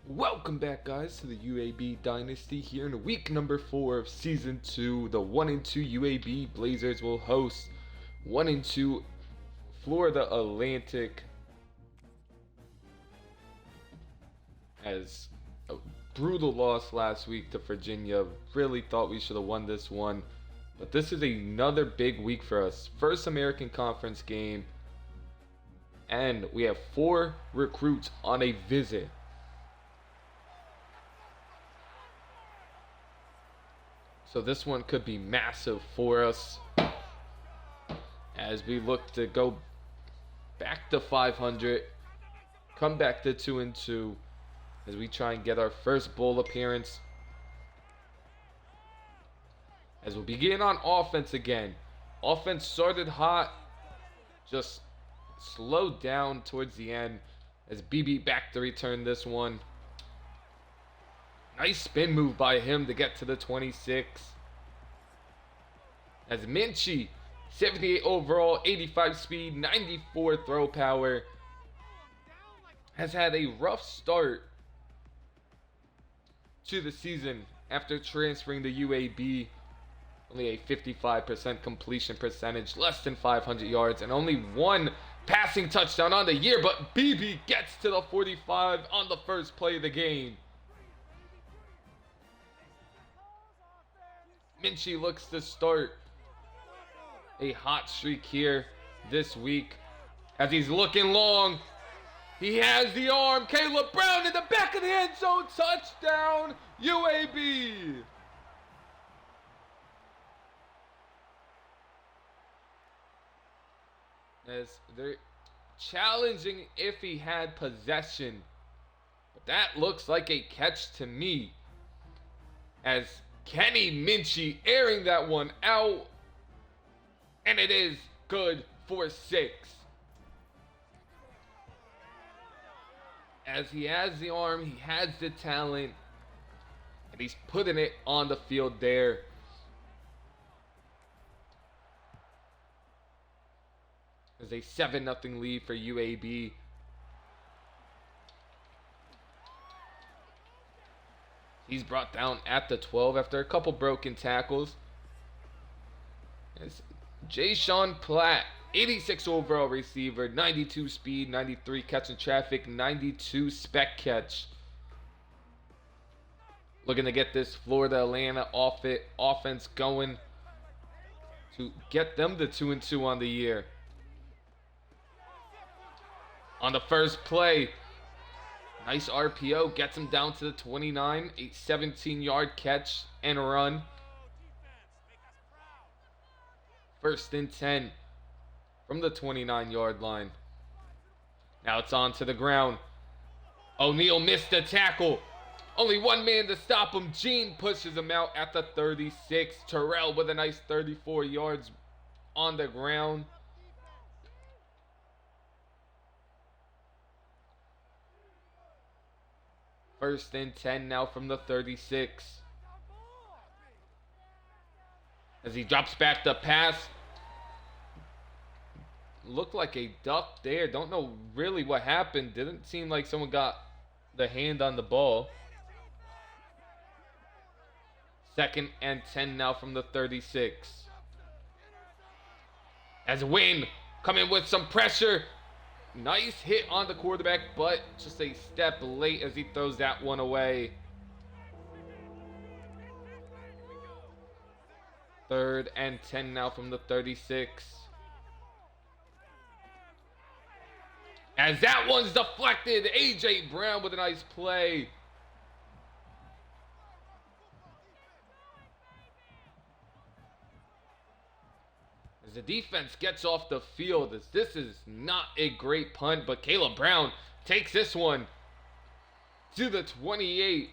Welcome back, guys, to the UAB Dynasty here in week number 4 of Season 2. The 1-2 UAB Blazers will host 1-2 Florida Atlantic, as a brutal loss last week to Virginia. Really thought we should have won this one, but this is another big week for us. First American Conference game, and we have 4 recruits on a visit. So this one could be massive for us as we look to go back to 500, come back to 2-2 as we try and get our first bowl appearance. As we'll begin on offense again. Offense started hot, just slowed down towards the end as BB back to return this one. Nice spin move by him to get to the 26. As Minchie, 78 overall, 85 speed, 94 throw power, has had a rough start to the season after transferring to UAB. Only a 55% completion percentage, less than 500 yards, and only 1 passing touchdown on the year. But BB gets to the 45 on the first play of the game. Minchie looks to start a hot streak here this week as he's looking long. He has the arm. Caleb Brown in the back of the end zone. Touchdown, UAB. As they're challenging if he had possession, but that looks like a catch to me, as Kenny Minchie airing that one out, and it is good for 6. As he has the arm, he has the talent, and he's putting it on the field there. There's a 7-0 lead for UAB. He's brought down at the 12 after a couple broken tackles. It's Jay-Sean Platt, 86 overall receiver, 92 speed, 93 catching traffic, 92 spec catch. Looking to get this Florida Atlanta offense going to get them to 2-2 on the year. On the first play, nice RPO, gets him down to the 29, a 17-yard catch and run. First and 10 from the 29-yard line. Now it's on to the ground. O'Neal missed the tackle. Only one man to stop him. Gene pushes him out at the 36. Terrell with a nice 34 yards on the ground. First and 10 now from the 36. As he drops back the pass. Looked like a duck there. Don't know really what happened. Didn't seem like someone got the hand on the ball. Second and 10 now from the 36. As Wynn coming with some pressure. Nice hit on the quarterback, but just a step late as he throws that one away. Third and 10 now from the 36. As that one's deflected, A.J. Brown with a nice play. As the defense gets off the field, as this is not a great punt, but Caleb Brown takes this one to the 28.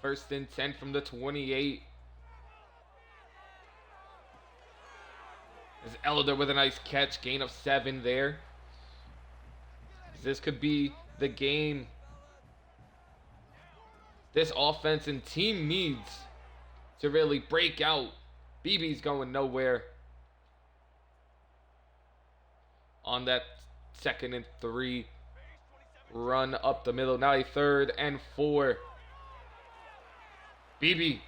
First and 10 from the 28. As Elder with a nice catch, gain of 7 there. This could be the game this offense and team needs to really break out. BB's going nowhere. on that 2nd and 3. Run up the middle. Now a 3rd and 4. BB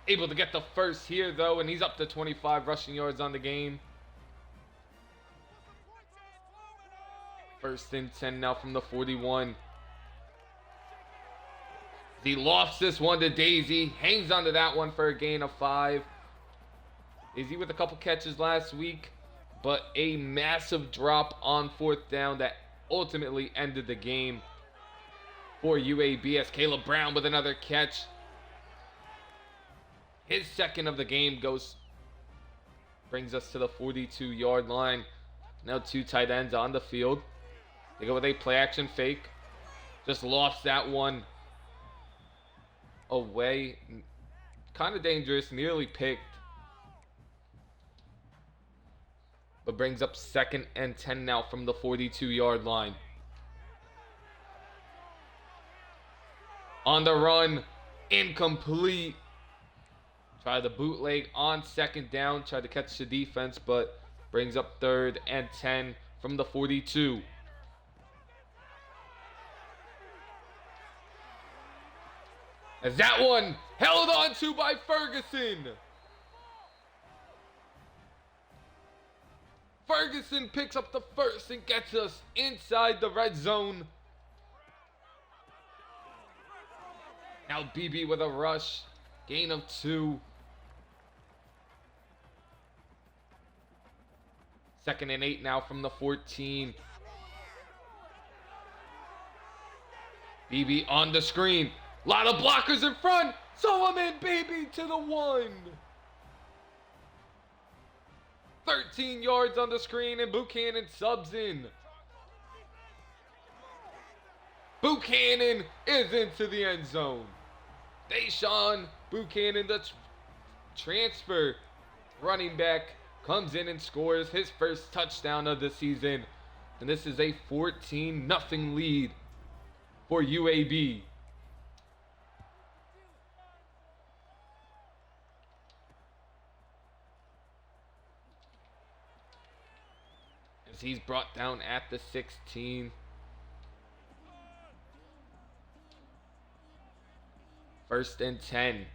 able to get the first here, though, and he's up to 25 rushing yards on the game. 1st and 10 now from the 41. He lofts this one to Daisy. Hangs onto that one for a gain of 5. Daisy with a couple catches last week, but a massive drop on 4th down that ultimately ended the game for UAB as Caleb Brown with another catch. His 2nd of the game brings us to the 42-yard line. Now 2 tight ends on the field. They go with a play action fake. Just lofts that one away. Kind of dangerous, nearly picked. But brings up 2nd and 10 now from the 42-yard line. On the run, incomplete. Try the bootleg on 2nd down. Try to catch the defense, but brings up 3rd and 10 from the 42. As that one held on to by Ferguson. Ferguson picks up the first and gets us inside the red zone. Now BB with a rush. Gain of 2. 2nd and 8 now from the 14. BB on the screen. A lot of blockers in front. Solomon, baby, to the 1. 13 yards on the screen, and Buchanan subs in. Buchanan is into the end zone. Deshaun Buchanan, the transfer running back, comes in and scores his first touchdown of the season. And this is a 14-0 lead for UAB. As he's brought down at the 16. First and 10.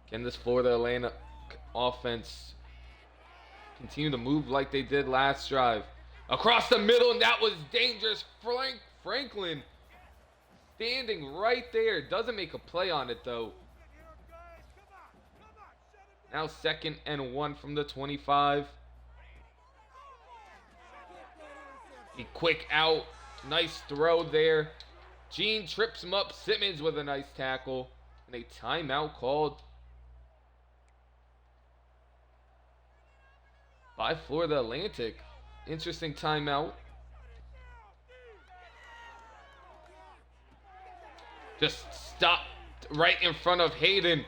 Can this Florida Atlantic offense continue to move like they did last drive? Across the middle, and that was dangerous. Franklin standing right there. Doesn't make a play on it, though. Now 2nd and 1 from the 25. A quick out. Nice throw there. Gene trips him up. Simmons with a nice tackle. And a timeout called by Florida Atlantic. Interesting timeout. Just stopped right in front of Hayden.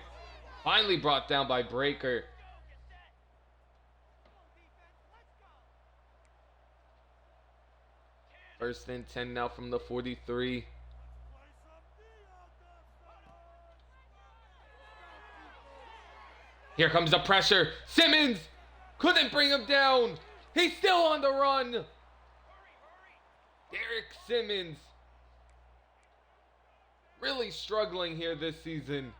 Finally brought down by Breaker. First and 10 now from the 43. Here comes the pressure. Simmons couldn't bring him down. He's still on the run. Derek Simmons really struggling here this season.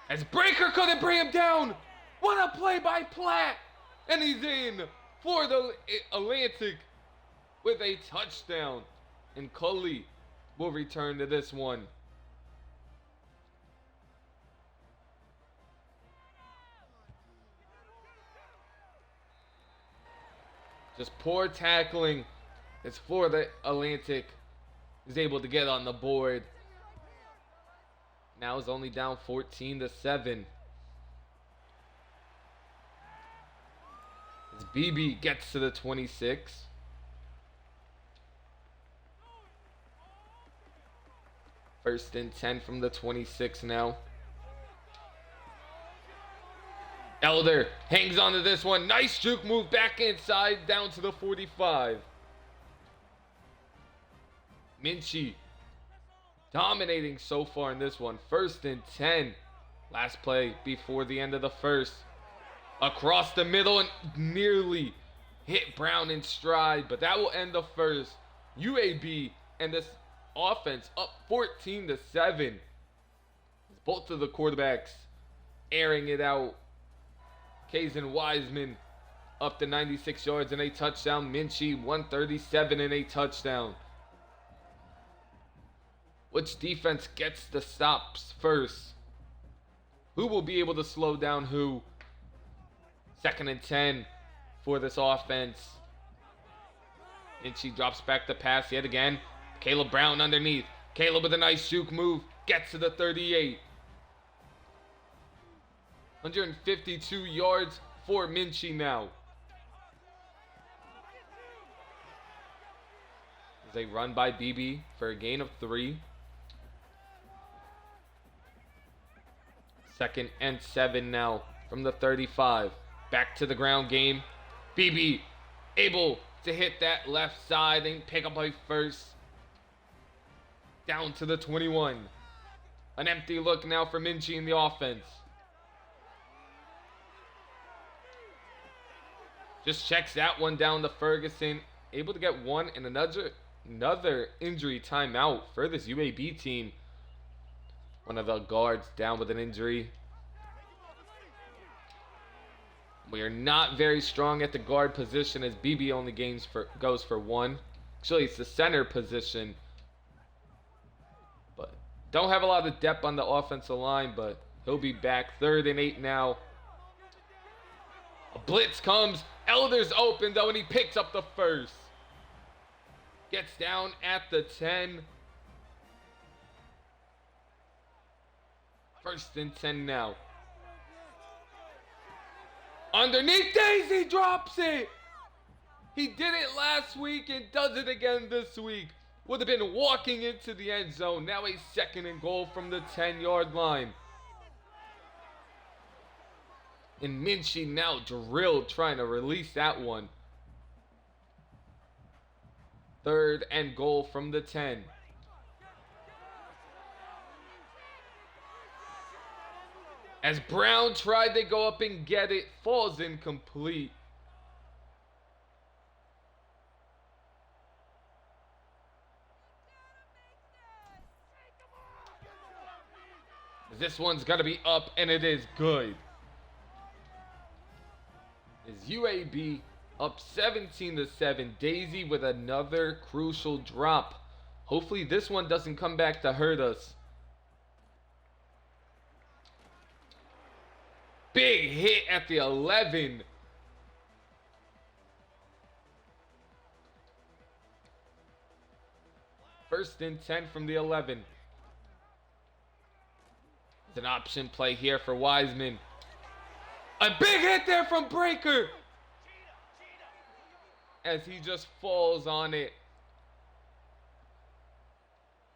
As Breaker couldn't bring him down. What a play by Platt. And he's in for the Atlantic with a touchdown. And Cully will return to this one. Just poor tackling as Florida Atlantic is able to get on the board. Now is only down 14-7. As BB gets to the 26. First and 10 from the 26 now. Elder hangs on to this one. Nice juke move back inside down to the 45. Minchie dominating so far in this one. First and 10 Last play before the end of the first. Across the middle and nearly hit Brown in stride, but that will end the first. UAB and this offense up 14-7. Both of the quarterbacks airing it out. Kaysen Wiseman up to 96 yards and a touchdown. Minchie 137 and a touchdown. Which defense gets the stops first? Who will be able to slow down who? 2nd and 10 for this offense. Minchie drops back the pass yet again. Caleb Brown underneath. Caleb with a nice juke move. Gets to the 38. 152 yards for Minchie now. There's a run by BB for a gain of 3. 2nd and 7 now from the 35. Back to the ground game. BB able to hit that left side and pick up a first. Down to the 21. An empty look now for Minchie in the offense. Just checks that one down to Ferguson. Able to get one and another injury timeout for this UAB team. One of the guards down with an injury. We are not very strong at the guard position as BB only goes for 1. Actually, it's the center position. But don't have a lot of depth on the offensive line, but he'll be back. 3rd and 8 now. A blitz comes. Elder's open though, and he picks up the first. Gets down at the 10. 1st and 10 now. Underneath Daisy drops it. He did it last week and does it again this week. Would have been walking into the end zone. Now a 2nd and goal from the 10-yard line. And Minchie now drilled trying to release that one. 3rd and goal from the 10. As Brown tried to go up and get it, falls incomplete. This one's got to be up, and it is good. Is UAB up 17-7. Daisy with another crucial drop. Hopefully this one doesn't come back to hurt us. Big hit at the 11. First and 10 from the 11. It's an option play here for Wiseman. A big hit there from Breaker. As he just falls on it.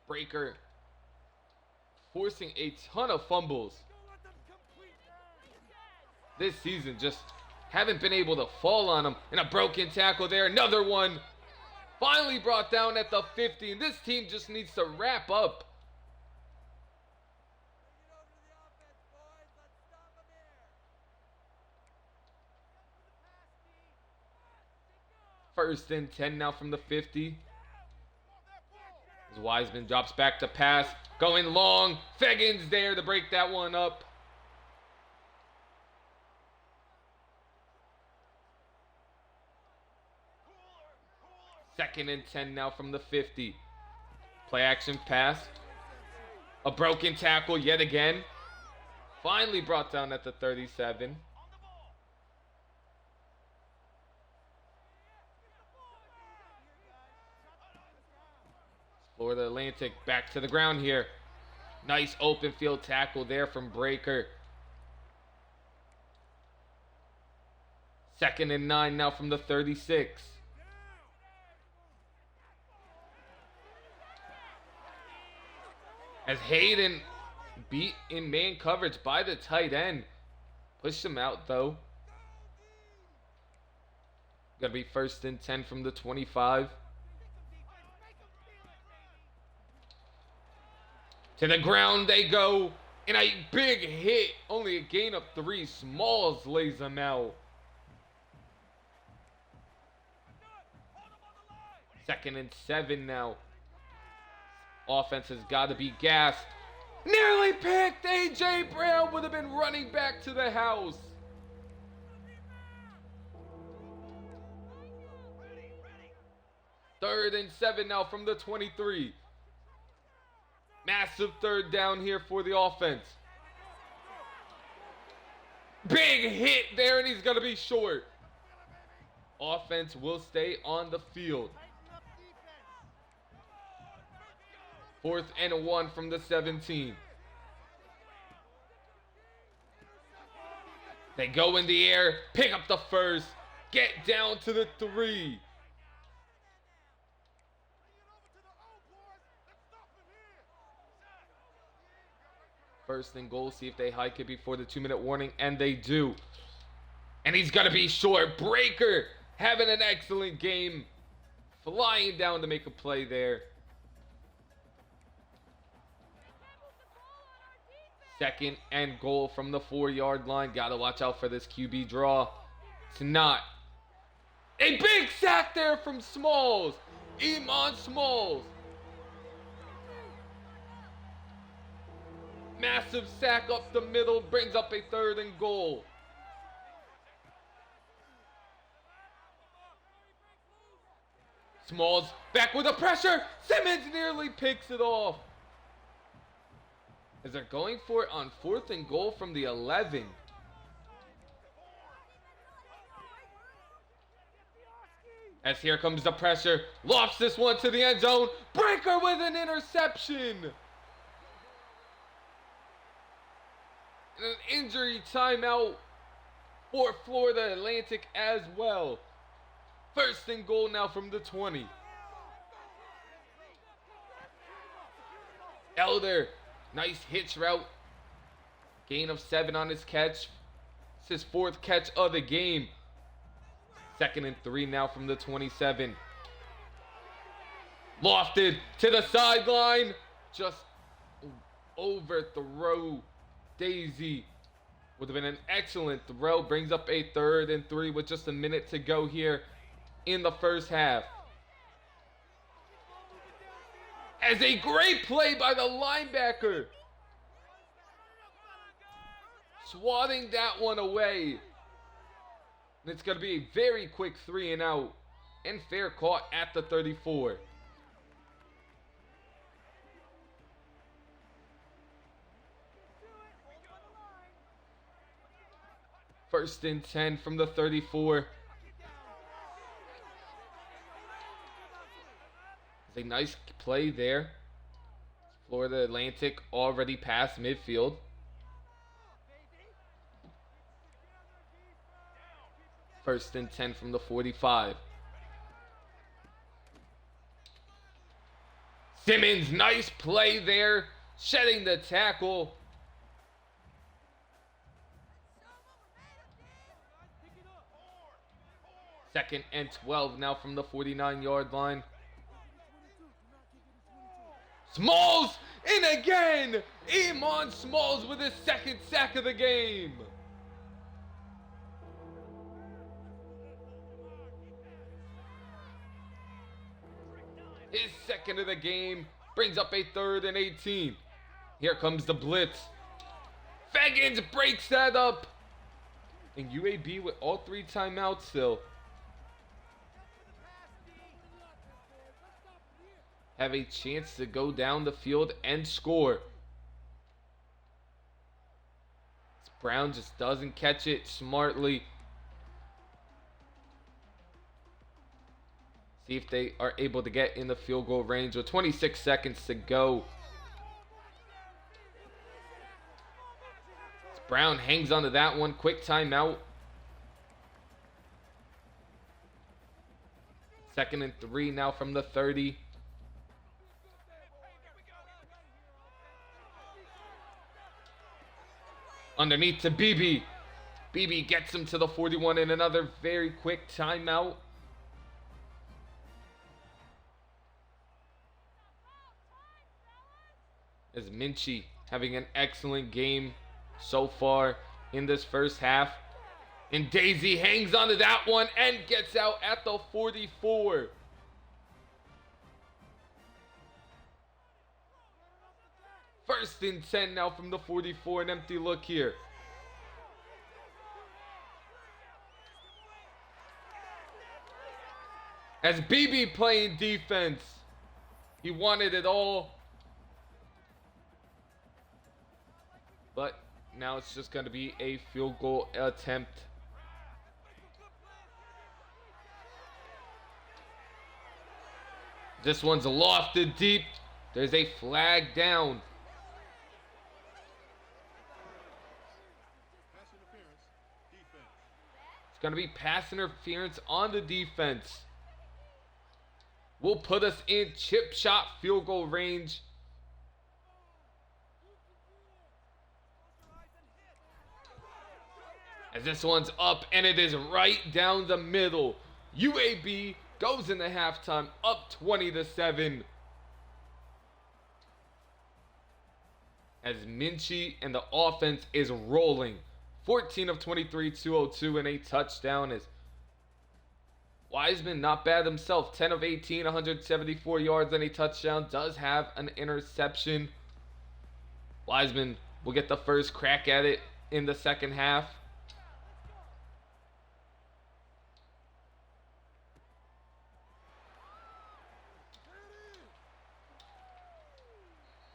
Breaker forcing a ton of fumbles. This season just haven't been able to fall on him. And a broken tackle there. Another one. Finally brought down at the 50. And this team just needs to wrap up. First and 10 now from the 50. As Wiseman drops back to pass. Going long. Feggins there to break that one up. Second and 10 now from the 50. Play action pass. A broken tackle yet again. Finally brought down at the 37. Florida Atlantic back to the ground here. Nice open field tackle there from Breaker. Second and 9 now from the 36. As Hayden beat in man coverage by the tight end. Pushed him out though. Gotta be first and 10 from the 25. To the ground they go. And a big hit. Only a gain of 3. Smalls lays him out. 2nd and 7 now. Offense has got to be gassed. Nearly picked. A.J. Brown would have been running back to the house. Third and 7 now from the 23. Massive 3rd down here for the offense. Big hit there, and he's going to be short. Offense will stay on the field. 4th and 1 from the 17. They go in the air, pick up the 1st, get down to the 3. First and goal, see if they hike it before the 2-minute warning, and they do. And he's going to be short. Breaker having an excellent game. Flying down to make a play there. 2nd and goal from the 4-yard line. Got to watch out for this QB draw. It's not. A big sack there from Smalls. Iman Smalls. Massive sack up the middle, brings up a 3rd and goal. Smalls back with the pressure. Simmons nearly picks it off. As they're going for it on 4th and goal from the 11. As here comes the pressure. Lofts this one to the end zone. Breaker with an interception. And an injury timeout for Florida Atlantic as well. 1st and goal now from the 20. Elder, nice hitch route. Gain of 7 on his catch. It's his 4th catch of the game. 2nd and 3 now from the 27. Lofted to the sideline. Just overthrow. Daisy would have been an excellent throw. Brings up a 3rd and 3 with just a minute to go here in the 1st half. As a great play by the linebacker. Swatting that one away. And it's going to be a very quick 3 and out. And fair caught at the 34. First and 10 from the 34. It's a nice play there. Florida Atlantic already past midfield. First and 10 from the 45. Simmons, nice play there. Shedding the tackle. Second and 12 now from the 49-yard line. Smalls in again. Iman Smalls with his 2nd sack of the game. His 2nd of the game brings up a 3rd and 18. Here comes the blitz. Feggins breaks that up. And UAB with all 3 timeouts still. Have a chance to go down the field and score. Brown just doesn't catch it smartly. See if they are able to get in the field goal range with 26 seconds to go. Brown hangs onto that one. Quick timeout. 2nd and 3 now from the 30. Underneath to BB. BB gets him to the 41 in another very quick timeout. As Minchie having an excellent game so far in this first half. And Daisy hangs onto that one and gets out at the 44. First and 10 now from the 44, an empty look here. As BB playing defense, he wanted it all. But now it's just going to be a field goal attempt. This one's lofted deep. There's a flag down. It's going to be pass interference on the defense. Will put us in chip shot field goal range. As this one's up and it is right down the middle. UAB goes into halftime up 20-7. As Minchie and the offense is rolling. 14 of 23, 202 and a touchdown. As Wiseman, not bad himself. 10 of 18, 174 yards and a touchdown. Does have an interception. Wiseman will get the first crack at it in the second half.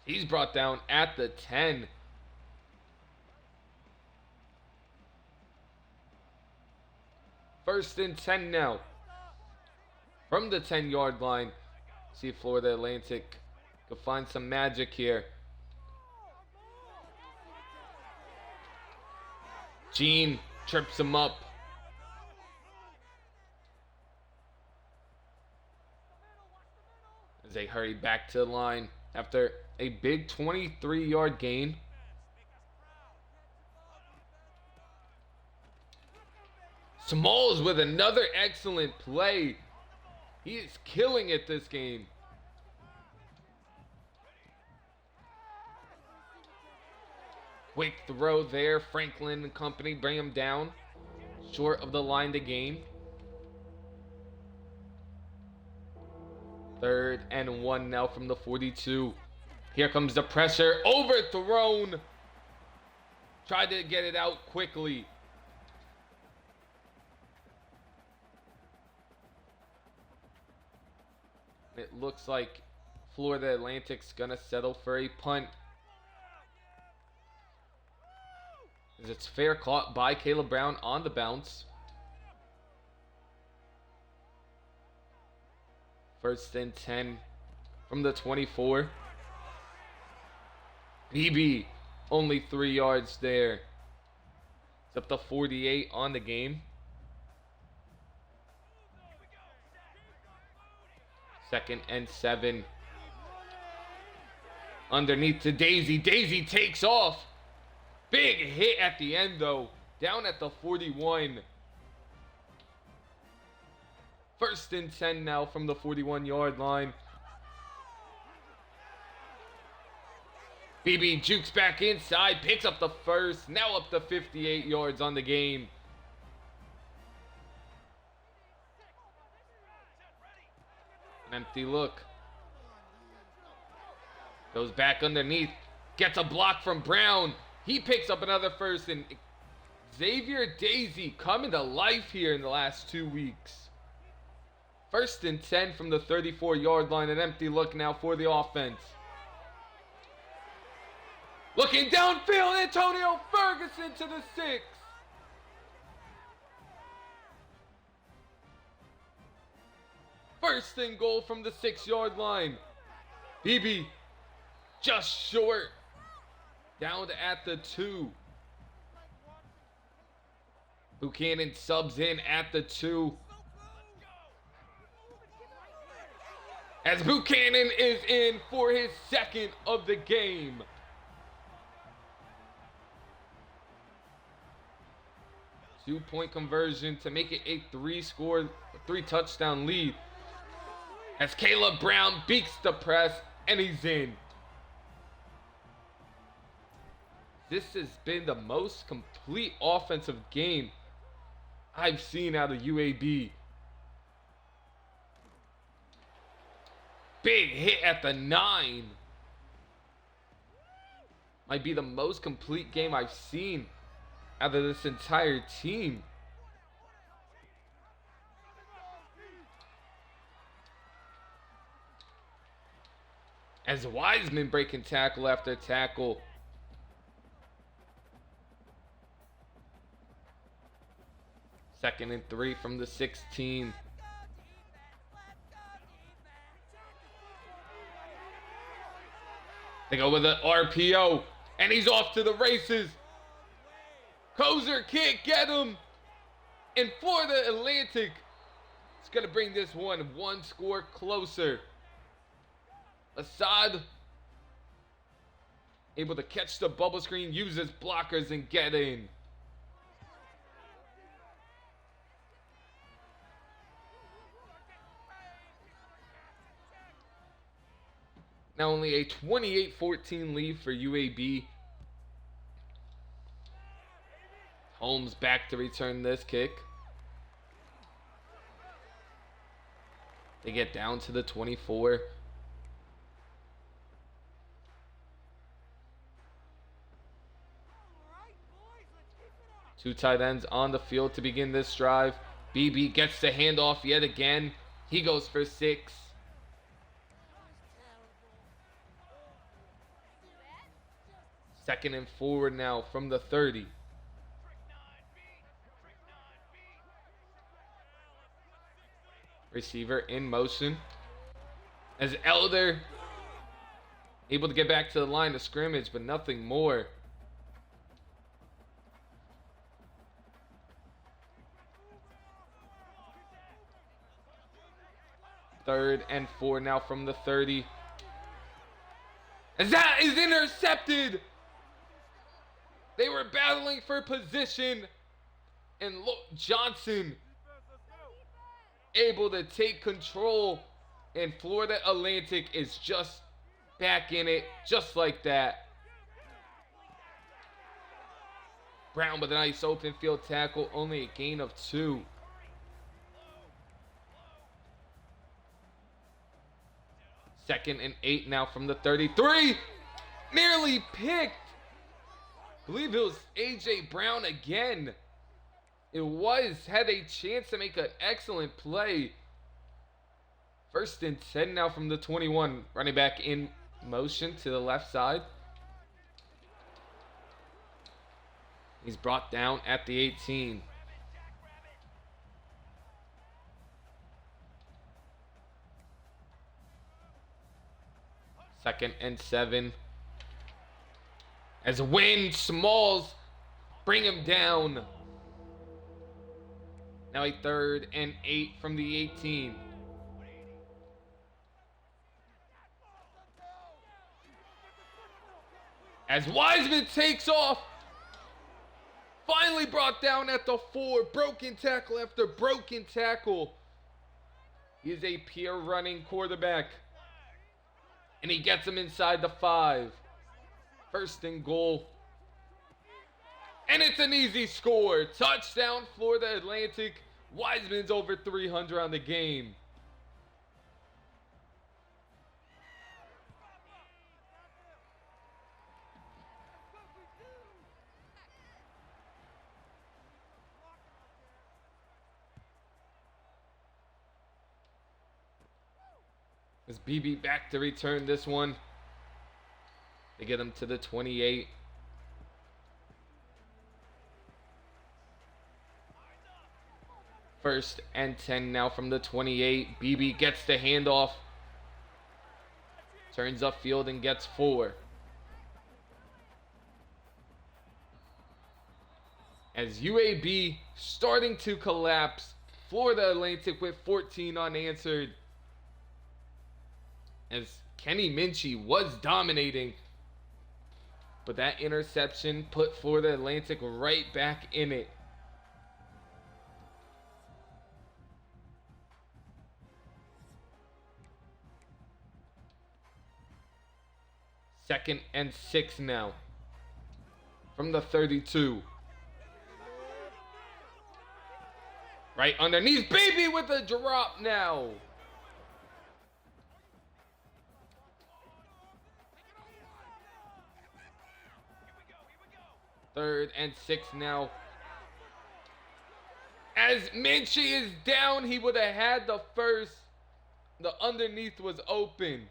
He's brought down at the 10. First and 10 now. From the 10-yard line. See if Florida Atlantic can find some magic here. Gene trips him up. As they hurry back to the line after a big 23-yard gain. Smalls with another excellent play. He is killing it this game. Quick throw there. Franklin and company bring him down. Short of the line to gain. 3rd and 1 now from the 42. Here comes the pressure. Overthrown. Tried to get it out quickly. It looks like Florida Atlantic's going to settle for a punt. As it's fair, caught by Caleb Brown on the bounce. 1st and 10 from the 24. BB only 3 yards there. It's up to 48 on the game. 2nd and 7. Underneath to Daisy. Daisy takes off. Big hit at the end though. Down at the 41. 1st and 10 now from the 41-yard line. BB jukes back inside. Picks up the first. Now up to 58 yards on the game. An empty look. Goes back underneath. Gets a block from Brown. He picks up another first. And Xavier Daisy coming to life here in the last 2 weeks. 1st and 10 from the 34-yard line. An empty look now for the offense. Looking downfield. Antonio Ferguson to the 6. First and goal from the 6-yard line. BB just short. Down at the 2. Buchanan subs in at the 2. As Buchanan is in for his 2nd of the game. Two-point conversion to make it a 3-touchdown lead. As Caleb Brown beats the press and he's in. This has been the most complete offensive game I've seen out of UAB. Big hit at the 9. Might be the most complete game I've seen out of this entire team. As Wiseman breaking tackle after tackle. Second and 3 from the 16. They go with an RPO, and he's off to the races. Kozer can't get him. And Florida Atlantic is going to bring this one score closer. Assad able to catch the bubble screen, use his blockers, and get in. Now only a 28-14 lead for UAB. Holmes back to return this kick. They get down to the 24. Two tight ends on the field to begin this drive. BB gets the handoff yet again. He goes for 6. Second and forward now from the 30. Receiver in motion. As Elder able to get back to the line of scrimmage, but nothing more. Third and 4 now from the 30. As that is intercepted. They were battling for position. And look, Johnson able to take control. And Florida Atlantic is just back in it, just like that. Brown with a nice open field tackle, only a gain of 2. Second and 8 now from the 33. Nearly picked. I believe it was A.J. Brown again. It was. Had a chance to make an excellent play. First and 10 now from the 21. Running back in motion to the left side. He's brought down at the 18. Second and 7. As Wynn Smalls bring him down. Now a 3rd and 8 from the 18. As Wiseman takes off. Finally brought down at the 4. Broken tackle after broken tackle. He is a pure running quarterback. And he gets him inside the 5. First and goal. And it's an easy score. Touchdown, Florida Atlantic. Wiseman's over 300 on the game. As BB back to return this one. They get him to the 28. First and 10 now from the 28. BB gets the handoff. Turns upfield and gets 4. As UAB starting to collapse. Florida Atlantic with 14 unanswered. As Kenny Minchie was dominating. But that interception put Florida Atlantic right back in it. Second and 6 now. from the 32. Right underneath, baby, with a drop now. Third and 6 now. As Minchie is down, he would have had the first. The underneath was open.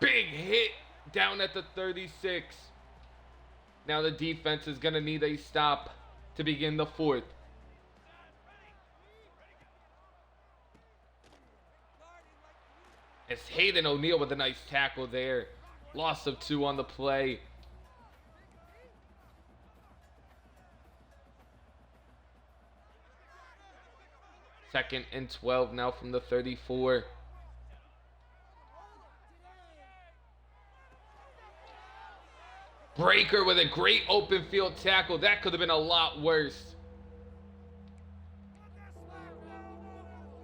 Big hit down at the 36. Now the defense is going to need a stop to begin the fourth. It's Hayden O'Neal with a nice tackle there. Loss of 2 on the play. Second and 12 now from the 34. Breaker with a great open field tackle. That could have been a lot worse.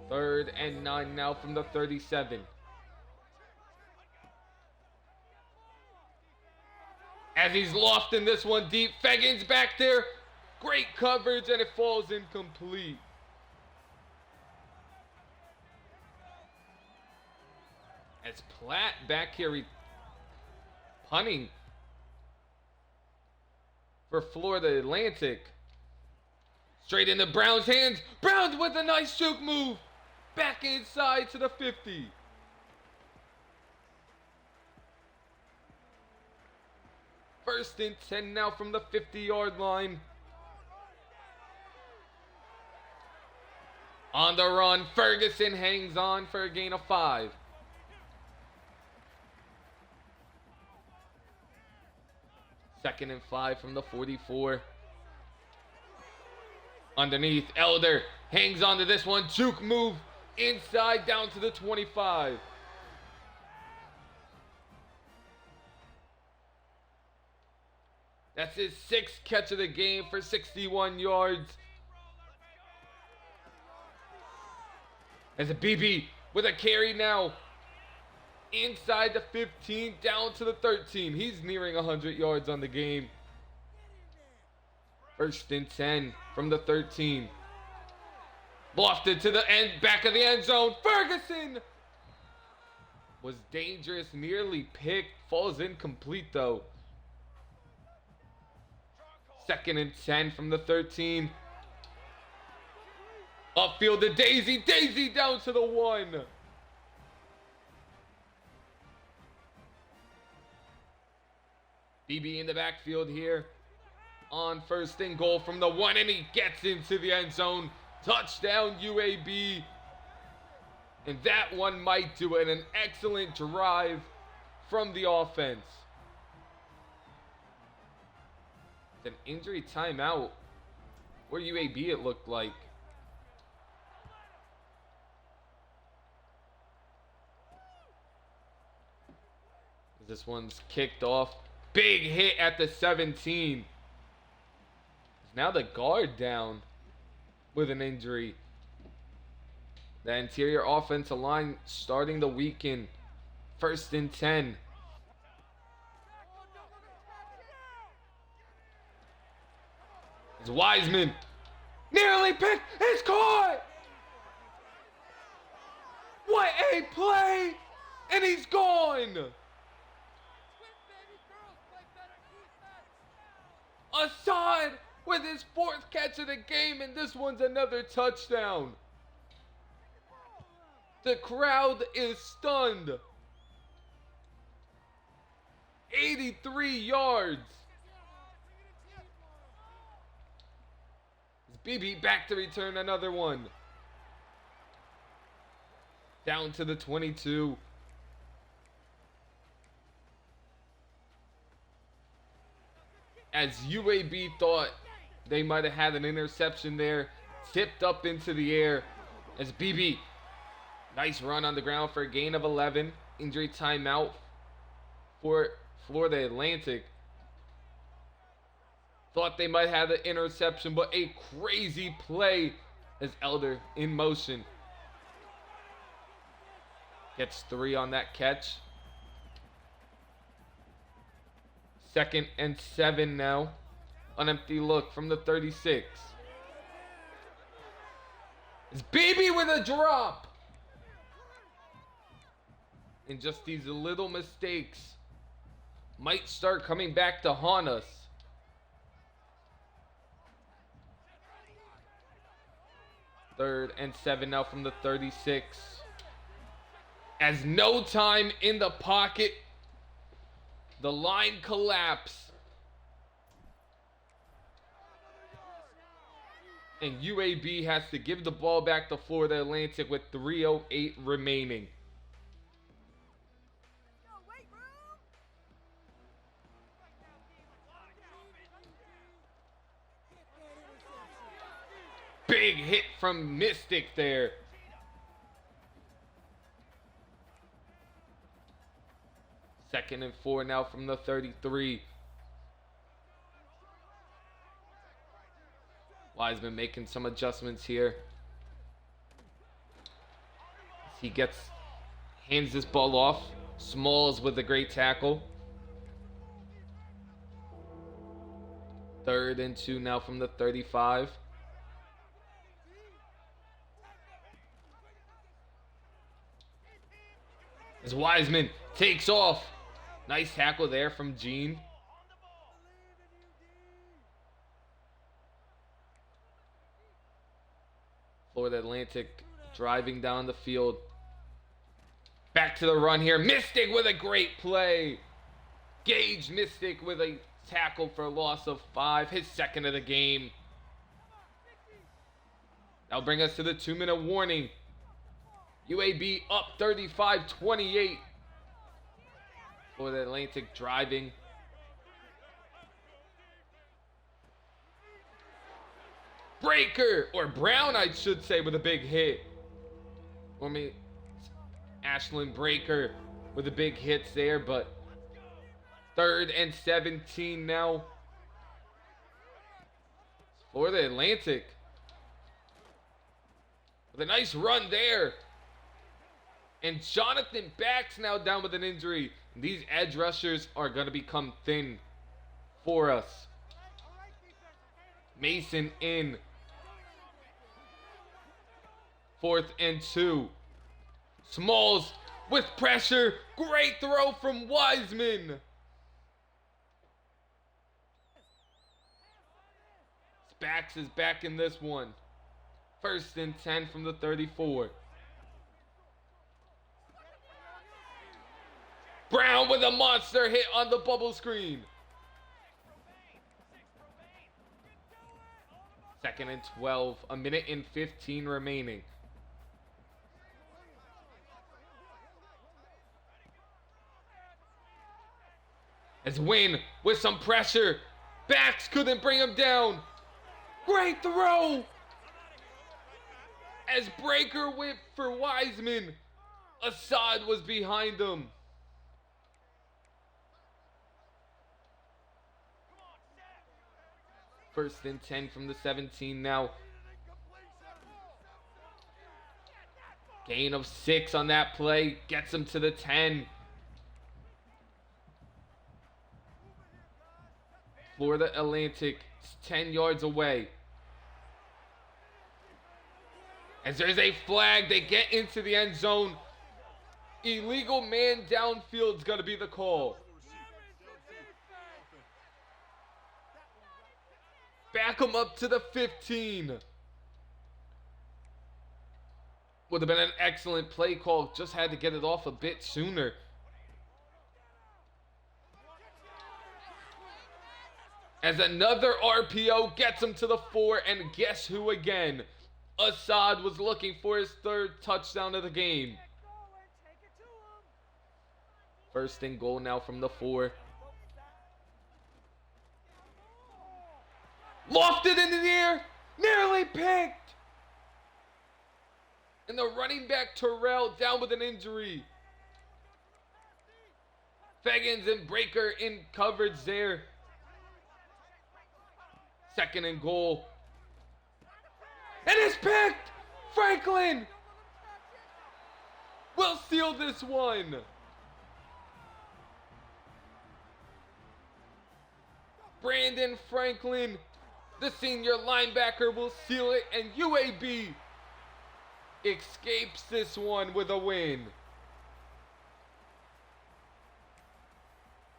Third and 9 now from the 37. As he's lost in this one deep. Fegan's back there. Great coverage, and it falls incomplete. As Platt back here punting for Florida Atlantic. Straight into Brown's hands. Browns with a nice juke move. Back inside to the 50. First and 10 now from the 50-yard line. On the run, Ferguson hangs on for a gain of 5. Second and 5 from the 44. Underneath, Elder hangs on to this one. Juke move inside down to the 25. That's his 6th catch of the game for 61 yards. As a BB with a carry now. Inside the 15, down to the 13. He's nearing 100 yards on the game. First and 10 from the 13. Lofted to the end, back of the end zone. Ferguson was dangerous, nearly picked. Falls incomplete though. Second and 10 from the 13. Upfield to Daisy. Daisy down to the 1. BB in the backfield here. On first and goal from the 1, and he gets into the end zone. Touchdown UAB. And that one might do it. An excellent drive from the offense. An injury timeout. Or UAB it looked like. This one's kicked off. Big hit at the 17. Now the guard down with an injury. The interior offensive line starting the weekend. First and 10. It's Wiseman. Nearly picked. It's caught. What a play. And he's gone. Assad with his 4th catch of the game, and this one's another touchdown. The crowd is stunned. 83 yards. BB back to return another one. Down to the 22. As UAB thought they might have had an interception there. Tipped up into the air. As BB. Nice run on the ground for a gain of 11. Injury timeout for Florida Atlantic. Thought they might have the interception, but a crazy play as Elder in motion. Gets 3 on that catch. 2nd and 7 now. An empty look from the 36. It's Beebe with a drop. And just these little mistakes might start coming back to haunt us. Third and 7 now from the 36. As no time in the pocket, the line collapse. And UAB has to give the ball back to Florida Atlantic with 3:08 remaining. Big hit from Mystic there. Second and 4 now from the 33. Wiseman making some adjustments here. He hands this ball off. Smalls with a great tackle. 3rd and 2 now from the 35. As Wiseman takes off. Nice tackle there from Gene. Florida Atlantic driving down the field. Back to the run here. Mystic with a great play. Gage Mystic with a tackle for a loss of 5. His 2nd of the game. That'll bring us to the 2-minute warning. UAB up 35-28. Florida Atlantic driving. Breaker, or Brown, I should say, with a big hit. Ashland Breaker with the big hits there, but 3rd and 17 now. Florida Atlantic with a nice run there. And Jonathan Bax now down with an injury. These edge rushers are going to become thin for us. Mason in. 4th and 2. Smalls with pressure. Great throw from Wiseman. Bax is back in this one. 1st and 10 from the 34. Brown with a monster hit on the bubble screen. 2nd and 12. 1:15 remaining. As Wynn with some pressure. Bax couldn't bring him down. Great throw. As Breaker went for Wiseman. Assad was behind him. 1st and 10 from the 17 now. Gain of 6 on that play. Gets him to the 10. Florida Atlantic is 10 yards away. As there's a flag, they get into the end zone. Illegal man downfield is going to be the call. Back him up to the 15. Would have been an excellent play call. Just had to get it off a bit sooner. As another RPO gets him to the 4, and guess who again? Assad was looking for his 3rd touchdown of the game. 1st and goal now from the 4. Lofted into the air, nearly picked. And the running back Terrell down with an injury. Feggins and Breaker in coverage there. 2nd and goal. And it's picked! Franklin! will seal this one. Brandon Franklin, the senior linebacker, will seal it, and UAB escapes this one with a win.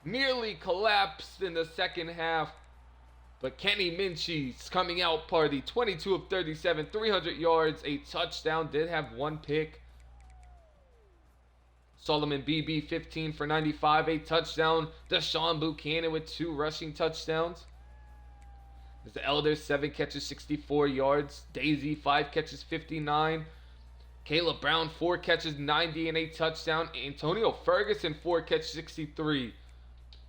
Nearly collapsed in the second half, but Kenny Minchie's coming out party, 22 of 37, 300 yards, a touchdown, did have one pick. Solomon Beebe, 15 for 95, a touchdown. Deshaun Buchanan with 2 rushing touchdowns. The Elders, 7 catches, 64 yards. Daisy, 5 catches, 59. Caleb Brown, 4 catches, 90 and a touchdown. Antonio Ferguson, 4 catches, 63.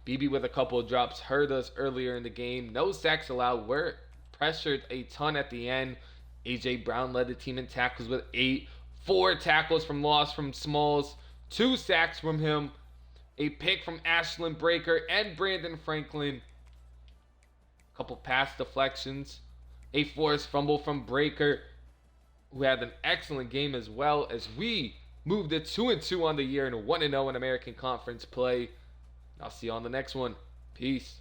Beebe with a couple of drops hurt us earlier in the game. No sacks allowed. We're pressured a ton at the end. AJ Brown led the team in tackles with 8. 4 tackles from loss from Smalls. 2 sacks from him. A pick from Ashlyn Breaker and Brandon Franklin. A couple pass deflections. A forced fumble from Breaker, who had an excellent game as well, as we moved it 2-2 on the year and 1-0 in American Conference play. I'll see you on the next one. Peace.